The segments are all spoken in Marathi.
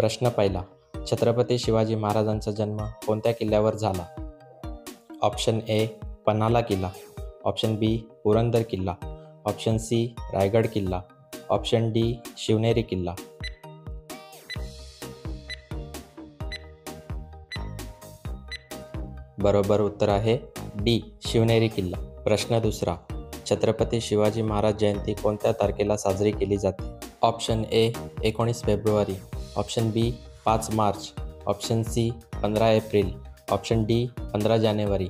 प्रश्न पहिला. छत्रपती शिवाजी महाराजांचा जन्म कोणत्या किल्ल्यावर झाला? ऑप्शन ए पन्हाळा किल्ला, ऑप्शन बी पुरंदर किल्ला, ऑप्शन सी रायगड किल्ला, ऑप्शन डी शिवनेरी किल्ला. बरोबर उत्तर आहे डी शिवनेरी किल्ला. प्रश्न दुसरा. छत्रपती शिवाजी महाराज जयंती कोणत्या तारखेला साजरी केली जाते? ऑप्शन ए 19 फेब्रुवारी, ऑप्शन बी 5 मार्च, ऑप्शन सी 15 एप्रिल, ऑप्शन डी 15 जानेवारी.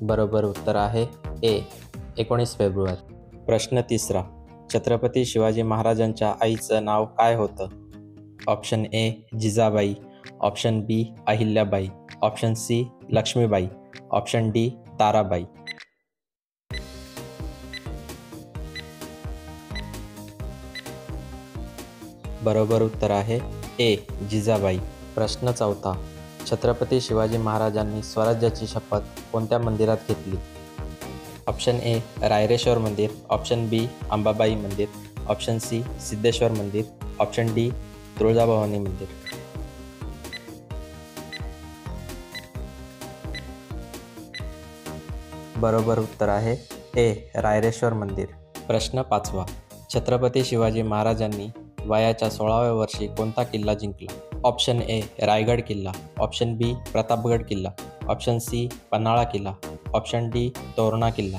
बरोबर उत्तर आहे ए 19 फेब्रुवारी. प्रश्न तिसरा. छत्रपती शिवाजी महाराजांच्या आईचं नाव काय होतं? Option A Jijabai, option B Ahilyabai, option C Laxmibai, option D Tarabai. बरोबर उत्तर आहे ए जिजाबाई. प्रश्न चौथा. छत्रपती शिवाजी महाराजांनी स्वराज्याची शपथ कोणत्या मंदिरात घेतली? ऑप्शन ए रायरेश्वर मंदिर, ऑप्शन बी अंबाबाई मंदिर, ऑप्शन सी सिद्धेश्वर मंदिर, ऑप्शन डी तुळजाभवानी मंदिर. बरोबर उत्तर आहे ए रायरेश्वर मंदिर. प्रश्न पाचवा. छत्रपती शिवाजी महाराजांनी वयाच्या 16व्या वर्षी कोणता किल्ला जिंकला? ऑप्शन ए रायगड किल्ला, ऑप्शन बी प्रतापगड किल्ला, ऑप्शन सी पन्हाळा किल्ला, ऑप्शन डी तोरणा किल्ला.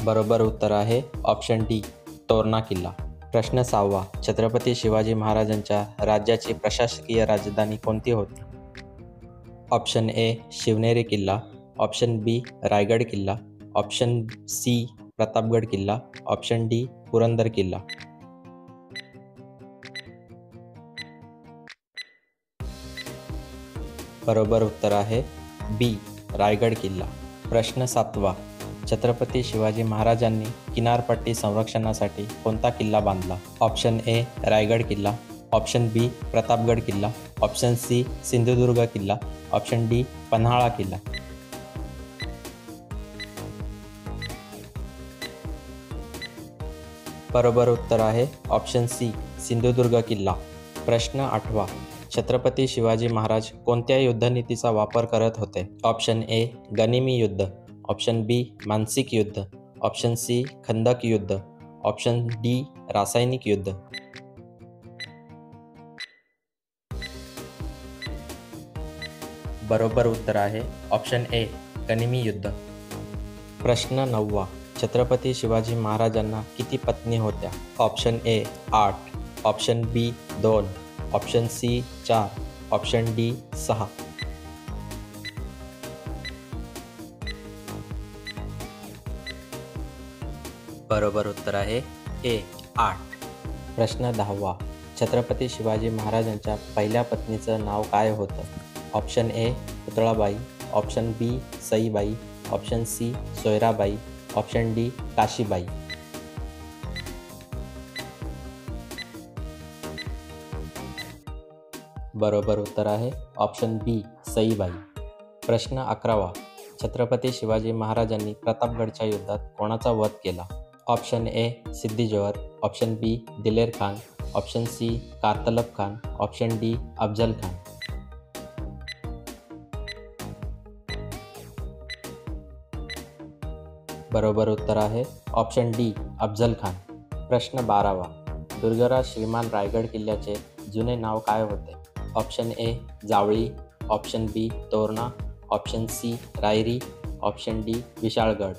बरोबर उत्तर आहे ऑप्शन डी तोरणा किल्ला. प्रश्न सहावा. छत्रपती शिवाजी महाराजांच्या राज्याची प्रशासकीय राजधानी कोणती होती? ऑप्शन ए शिवनेरी किल्ला, ऑप्शन बी रायगड किल्ला, ऑप्शन सी प्रतापगड किल्ला, ऑप्शन डी पुरंदर किल्ला. बरोबर उत्तर आहे बी रायगड किल्ला. प्रश्न सातवा. छत्रपती शिवाजी महाराजांनी किनारपट्टी संरक्षणासाठी कोणता किल्ला बांधला? ऑप्शन ए रायगड किल्ला, ऑप्शन बी प्रतापगड किल्ला, ऑप्शन सी सिंधुदुर्ग किल्ला, ऑप्शन डी पन्हाळा किल्ला. बरोबर उत्तर आहे ऑप्शन सी सिंधुदुर्ग किल्ला. प्रश्न आठवा. छत्रपती शिवाजी महाराज कोणत्या युद्धनीतीचा वापर करत होते? ऑप्शन ए गनिमी युद्ध, ऑप्शन बी मानसिक युद्ध, ऑप्शन सी खंदक युद्ध, ऑप्शन डी रासायनिक युद्ध. बरोबर उत्तर आहे ऑप्शन ए गनिमी युद्ध. प्रश्न नववा. छत्रपती शिवाजी महाराजांना किती पत्नी होत्या? Option A 8, option B 2, option C 4, option D 6. बरोबर उत्तर आहे ए 8. प्रश्न 10वा. छत्रपती शिवाजी महाराजांच्या पहिल्या पत्नीचं नाव काय होतं? Option A Putalabai, option B Saibai, option C Soyarabai, option D Kashibai. बरोबर उत्तर आहे ऑप्शन बी सईबाई. प्रश्न 11वा. छत्रपती शिवाजी महाराजांनी प्रतापगडच्या युद्धात कोणाचा वध केला? Option A Siddi Johar, option B Diler Khan, option C Kartalab Khan, option D Afzal Khan. बरोबर उत्तर आहे ऑप्शन डी अफजल खान. प्रश्न 12वा. दुर्गराज श्रीमान रायगड किल्ल्याचे जुने नाव काय होते? Option A Javali, option B Torna, option C Rairi, option D Vishalgad.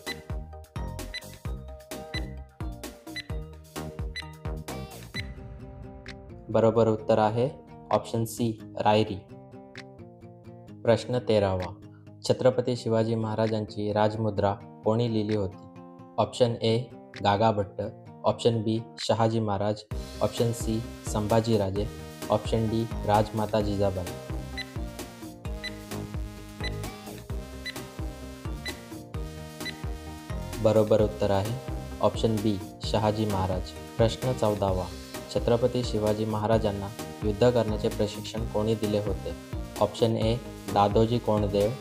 बरोबर उत्तर आहे ऑप्शन सी रायरी. प्रश्न 13वा. छत्रपती शिवाजी महाराजांची राजमुद्रा कोणी लिहिली होती? Option A Gaga Bhatt, option B Shahaji Maharaj, option C Sambhajiraje, option D Rajmata Jijabai. बरोबर उत्तर आहे ऑप्शन बी शहाजी महाराज. प्रश्न 14वा. छत्रपती शिवाजी महाराजांना युद्ध करण्याचे प्रशिक्षण कोणी दिले होते? Option A Dadoji Konddev,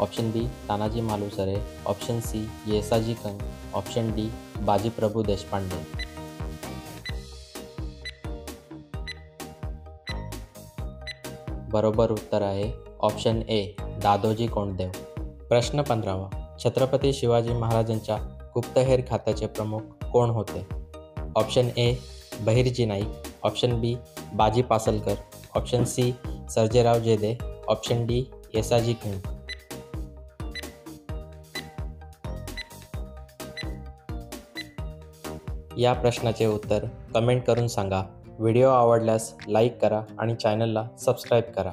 option B Tanaji Malusare, option C Yesaji Kank, option D Bajiprabhu Deshpande. बरोबर उत्तर आहे ऑप्शन ए दादोजी कोंडदेव. प्रश्न 15वा. छत्रपती शिवाजी महाराजांच्या गुप्तहेर खात्याचे प्रमुख कोण होते? Option A Bahirji Naik, option B Baji Pasalkar, option C Sarjerao Jedhe, option D Yesaji Kank. या प्रश्नाचे उत्तर कमेंट करून सांगा. व्हिडिओ आवडल्यास लाईक करा आणि चॅनलला सबस्क्राईब करा.